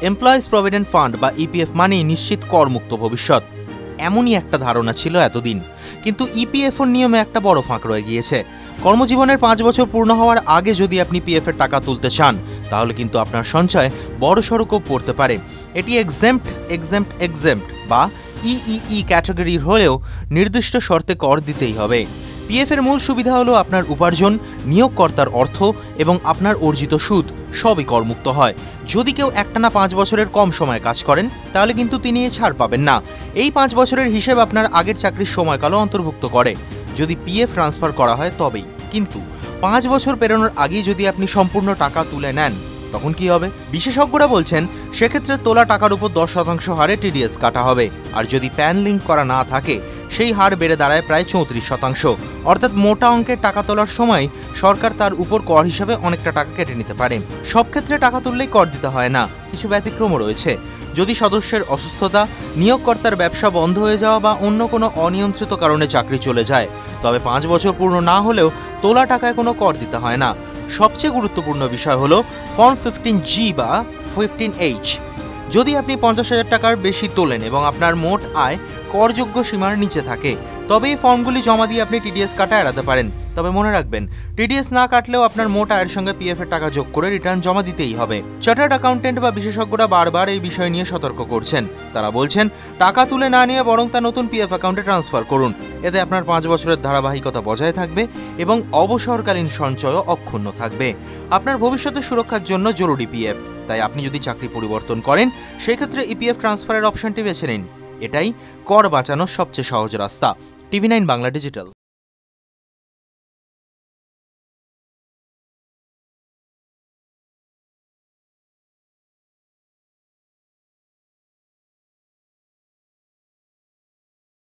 Employees provident fund বা EPF মানেই নিশ্চিত করমুক্ত ভবিষ্যৎ, এমনই একটা ধারণা ছিল এতদিন। কিন্তু ইপিএফওর নিয়মে একটা বড় ফাঁক রয়ে গিয়েছে। কর্মজীবনের 5 বছর পূর্ণ হওয়ার আগে যদি আপনি পিএফের টাকা তুলতে চান, তাহলে কিন্তু আপনার সঞ্চয় বড়সড় কোপ পড়তে পারে। এটি এক্সেম্পট বা ইইই ক্যাটাগরির হলেও নির্দিষ্ট শর্তে কর দিতেই হবে। পিএফের মূল সুবিধা হলো আপনার উপার্জন, নিয়োগকর্তার অর্থ এবং আপনার অর্জিত সুদ সবই করমুক্ত হয়। যদি কেউ একটানা 5 বছরের কম সময় কাজ করেন, তাহলে কিন্তু তিনি ছাড় পাবেন না। এই 5 বছরের হিসেব আপনার আগের চাকরির সময়কালও অন্তর্ভুক্ত করে, যদি পিএফ ট্রান্সফার করা হয় তবেই। কিন্তু 5 বছর পেরোনোর আগেই যদি আপনি সম্পূর্ণ টাকা তুলে নেন, তখন কি হবে? বিশেষজ্ঞরা বলছেন সেক্ষেত্রে তোলা টাকার উপর 10% হারে টিডিএস কাটা হবে। আর যদি প্যান লিঙ্ক করা না থাকে, সেই হার বেড়ে দাঁড়ায় প্রায় 34%। অর্থাৎ মোটা অঙ্কের টাকা তোলার সময় সরকার তার উপর কর হিসাবে অনেকটা টাকা কেটে নিতে পারে। সব ক্ষেত্রে টাকা তুললেই কর দিতে হয় না, কিছু ব্যতিক্রমও রয়েছে। যদি সদস্যের অসুস্থতা, নিয়োগকর্তার ব্যবসা বন্ধ হয়ে যাওয়া বা অন্য কোনো অনিয়ন্ত্রিত কারণে চাকরি চলে যায়, তবে 5 বছর পূর্ণ না হলেও তোলা টাকায় কোনো কর দিতে হয় না। সবচেয়ে গুরুত্বপূর্ণ বিষয় হলো ফর্ম 15G বা 15H। যদি আপনি 50,000 টাকার বেশি তোলেন এবং আপনার মোট আয় করযোগ্য সীমার নিচে থাকে, তবে এই ফর্মগুলি জমা দিয়ে আপনি টিডিএস কাটা এড়াতে পারেন। তবে মনে রাখবেন, টিডিএস না কাটলেও আপনার মোট আয়ের সঙ্গে পিএফের টাকা যোগ করে রিটার্ন জমা দিতেই হবে। চার্টার্ড অ্যাকাউন্টেন্ট বা বিশেষজ্ঞরা বারবার এই বিষয় নিয়ে সতর্ক করছেন। তারা বলছেন, টাকা তুলে না নিয়ে বরং তা নতুন পিএফ অ্যাকাউন্টে ট্রান্সফার করুন। এতে আপনার 5 বছরের ধারাবাহিকতা বজায় থাকবে এবং অবসরকালীন সঞ্চয়ও অক্ষুণ্ণ থাকবে। আপনার ভবিষ্যতের সুরক্ষার জন্য জরুরি পিএফ। তাই আপনি যদি চাকরি পরিবর্তন করেন, সেক্ষেত্রে ইপিএফ ট্রান্সফারের অপশনটি বেছে নিন। এটাই কর বাঁচানোর সবচেয়ে সহজ রাস্তা। টিভি9 বাংলা ডিজিটাল।